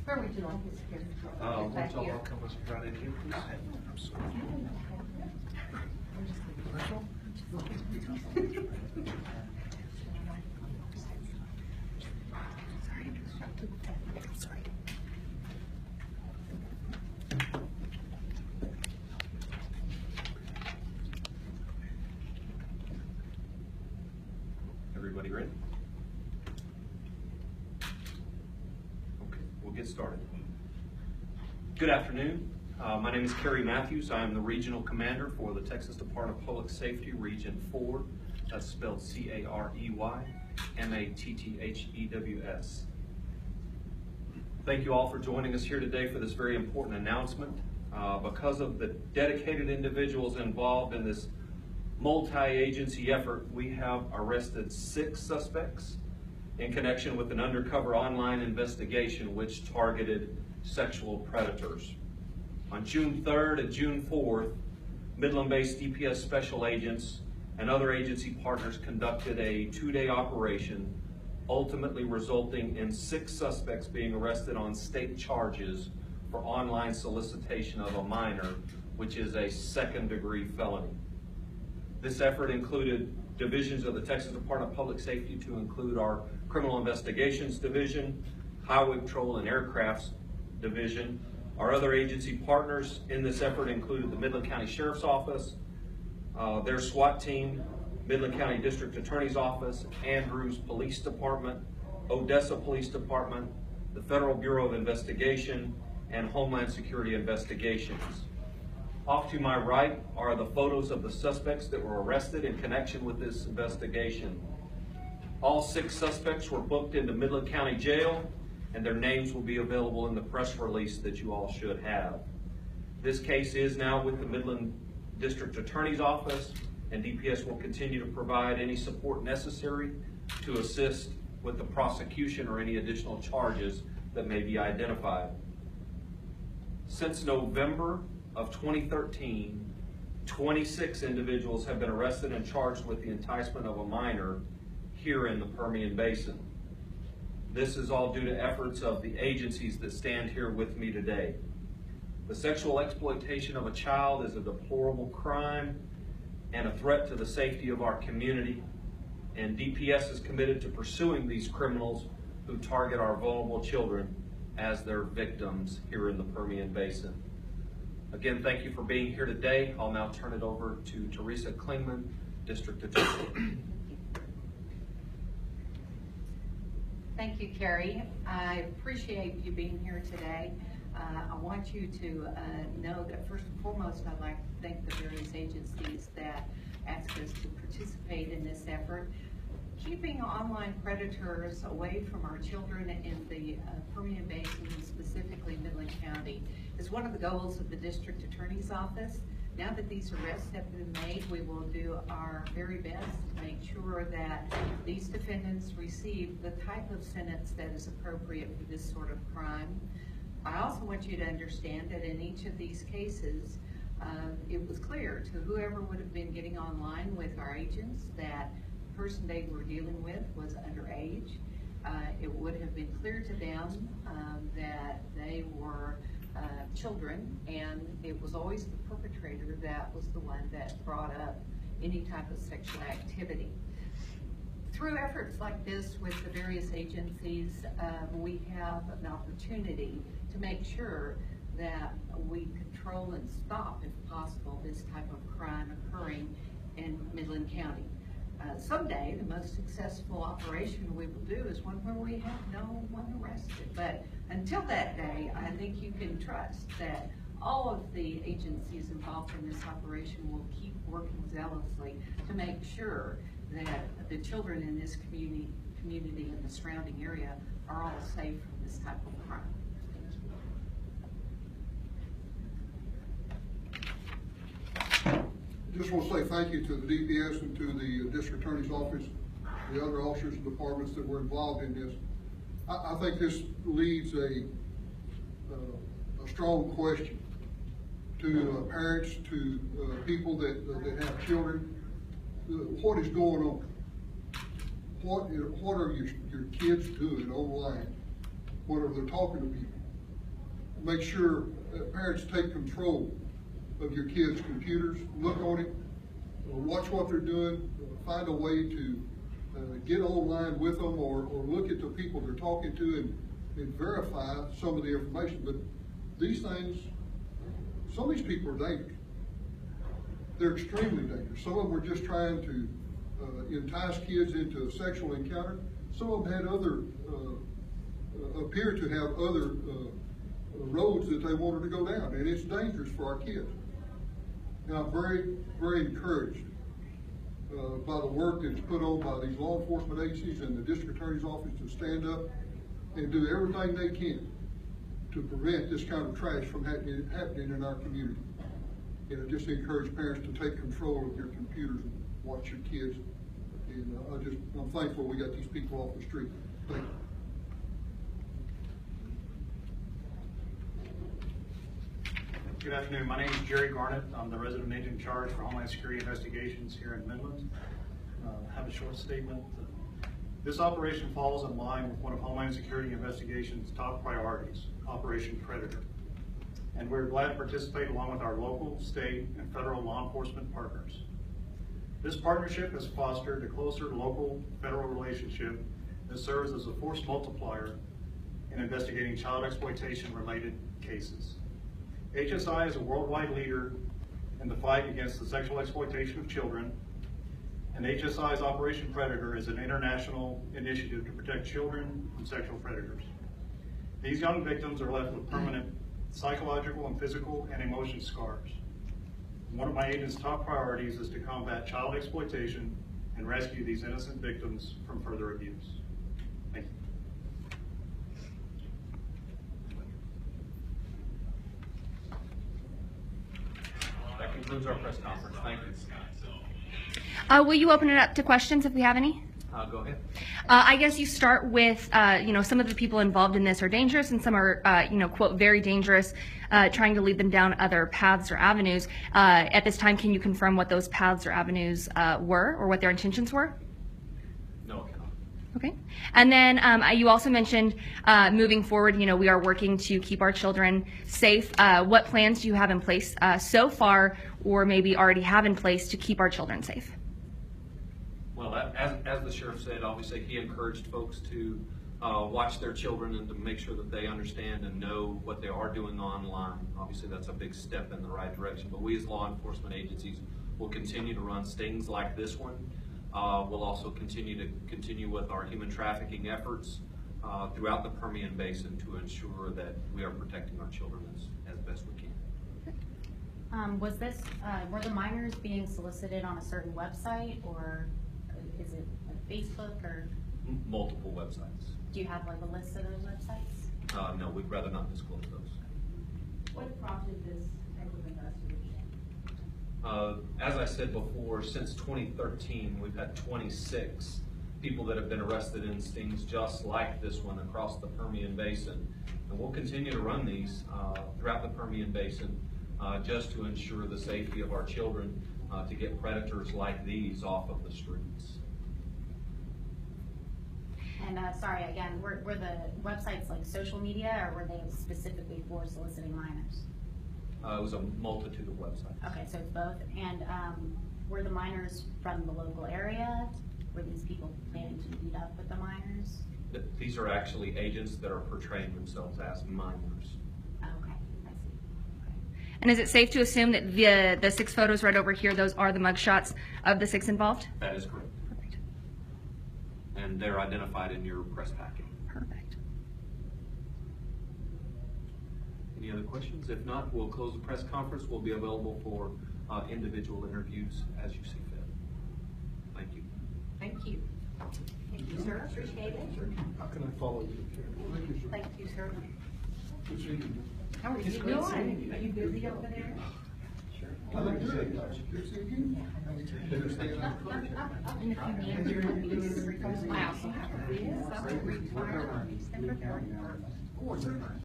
Where would you like this here? Won't y'all all come right in here, please? Sorry. Everybody ready? Okay, we'll get started. Good afternoon. My name is Kerry Matthews. I am the Regional Commander for the Texas Department of Public Safety, Region 4. That's spelled C-A-R-E-Y-M-A-T-T-H-E-W-S. Thank you all for joining us here today for this very important announcement. Because of the dedicated individuals involved in this multi-agency effort, we have arrested 6 suspects in connection with an undercover online investigation which targeted sexual predators. On June 3rd and June 4th, Midland-based DPS special agents and other agency partners conducted a 2-day operation, ultimately resulting in 6 suspects being arrested on state charges for online solicitation of a minor, which is a second-degree felony. This effort included divisions of the Texas Department of Public Safety to include our Criminal Investigations Division, Highway Patrol and Aircrafts Division. Our other agency partners in this effort included the Midland County Sheriff's Office, their SWAT team, Midland County District Attorney's Office, Andrews Police Department, Odessa Police Department, the Federal Bureau of Investigation, and Homeland Security Investigations. Off to my right are the photos of the suspects that were arrested in connection with this investigation. All 6 suspects were booked into Midland County Jail, and their names will be available in the press release that you all should have. This case is now with the Midland District Attorney's Office, and DPS will continue to provide any support necessary to assist with the prosecution or any additional charges that may be identified. Since November of 2013, 26 individuals have been arrested and charged with the enticement of a minor here in the Permian Basin. This is all due to efforts of the agencies that stand here with me today. The sexual exploitation of a child is a deplorable crime and a threat to the safety of our community, and DPS is committed to pursuing these criminals who target our vulnerable children as their victims here in the Permian Basin. Again, thank you for being here today. I'll now turn it over to Teresa Klingman, District Attorney. Thank you, Kerry. I appreciate you being here today. I want you to know that first and foremost, I'd like to thank the various agencies that asked us to participate in this effort. Keeping online predators away from our children in the Permian Basin, specifically Midland County, is one of the goals of the District Attorney's Office. Now that these arrests have been made, we will do our very best to make sure that these defendants receive the type of sentence that is appropriate for this sort of crime. I also want you to understand that in each of these cases, it was clear to whoever would have been getting online with our agents that the person they were dealing with was underage. It would have been clear to them that they were children, and it was always the perpetrator that was the one that brought up any type of sexual activity. Through efforts like this with the various agencies, we have an opportunity to make sure that we control and stop, if possible, this type of crime occurring in Midland County. Someday, the most successful operation we will do is one where we have no one arrested. But until that day, I think you can trust that all of the agencies involved in this operation will keep working zealously to make sure that the children in this community and the surrounding area are all safe from this type of crime. Just want to say thank you to the DPS and to the District Attorney's Office, the other officers and departments that were involved in this. I think this leads a strong question to parents, to people that have children. What is going on? What are your kids doing online? What are they talking to people? make sure that parents take control of your kids' computers, look on it, watch what they're doing, find a way to get online with them or look at the people they're talking to and verify some of the information. But these things, some of these people are dangerous. They're extremely dangerous. Some of them are just trying to entice kids into a sexual encounter. Some of them had appear to have other roads that they wanted to go down, and it's dangerous for our kids. And I'm very, very encouraged by the work that's put on by these law enforcement agencies and the district attorney's office to stand up and do everything they can to prevent this kind of trash from happening in our community. And I just encourage parents to take control of your computers and watch your kids. And I'm thankful we got these people off the street. Thank you. Good afternoon. My name is Jerry Garnett. I'm the resident agent in charge for Homeland Security Investigations here in Midland. I have a short statement. This operation falls in line with one of Homeland Security Investigations' top priorities, Operation Predator. And we're glad to participate along with our local, state, and federal law enforcement partners. This partnership has fostered a closer local-federal relationship that serves as a force multiplier in investigating child exploitation-related cases. HSI is a worldwide leader in the fight against the sexual exploitation of children, and HSI's Operation Predator is an international initiative to protect children from sexual predators. These young victims are left with permanent psychological and physical and emotional scars. One of my agent's top priorities is to combat child exploitation and rescue these innocent victims from further abuse. Thank you. That concludes our press conference. Thank you. Will you open it up to questions if we have any? Go ahead. I guess you start with, some of the people involved in this are dangerous and some are, quote, very dangerous, trying to lead them down other paths or avenues. At this time, can you confirm what those paths or avenues were or what their intentions were? No, I cannot. Okay. And then you also mentioned moving forward, we are working to keep our children safe. What plans do you have in place so far or maybe already have in place to keep our children safe? Well, as the sheriff said, obviously he encouraged folks to watch their children and to make sure that they understand and know what they are doing online. Obviously that's a big step in the right direction, but we as law enforcement agencies will continue to run stings like this one. We'll also continue with our human trafficking efforts throughout the Permian Basin to ensure that we are protecting our children as best we can. Were the minors being solicited on a certain website, or is it like Facebook, or? Multiple websites. Do you have like a list of those websites? No, we'd rather not disclose those. What prompted this type of investigation? As I said before, since 2013, we've had 26 people that have been arrested in stings just like this one across the Permian Basin. And we'll continue to run these throughout the Permian Basin just to ensure the safety of our children, to get predators like these off of the streets. And sorry, again, were the websites like social media, or were they specifically for soliciting minors? It was a multitude of websites. Okay, so it's both. And were the minors from the local area? Were these people planning to meet up with the minors? These are actually agents that are portraying themselves as minors. Okay, I see. Okay. And is it safe to assume that the 6 photos right over here, those are the mugshots of the 6 involved? That is correct. Perfect. And they're identified in your press packet. Perfect. Any other questions? If not, we'll close the press conference. We'll be available for individual interviews as you see fit. Thank you. Thank you. Thank you, sir. Appreciate it. How can I follow you? Thank you, sir. Thank you, sir. Good seeing you. How are you doing? Are you busy over there? I look good. Good seeing you. Better stay out of the And if you need your lease, I also have a lease. I'll retire on December 31st.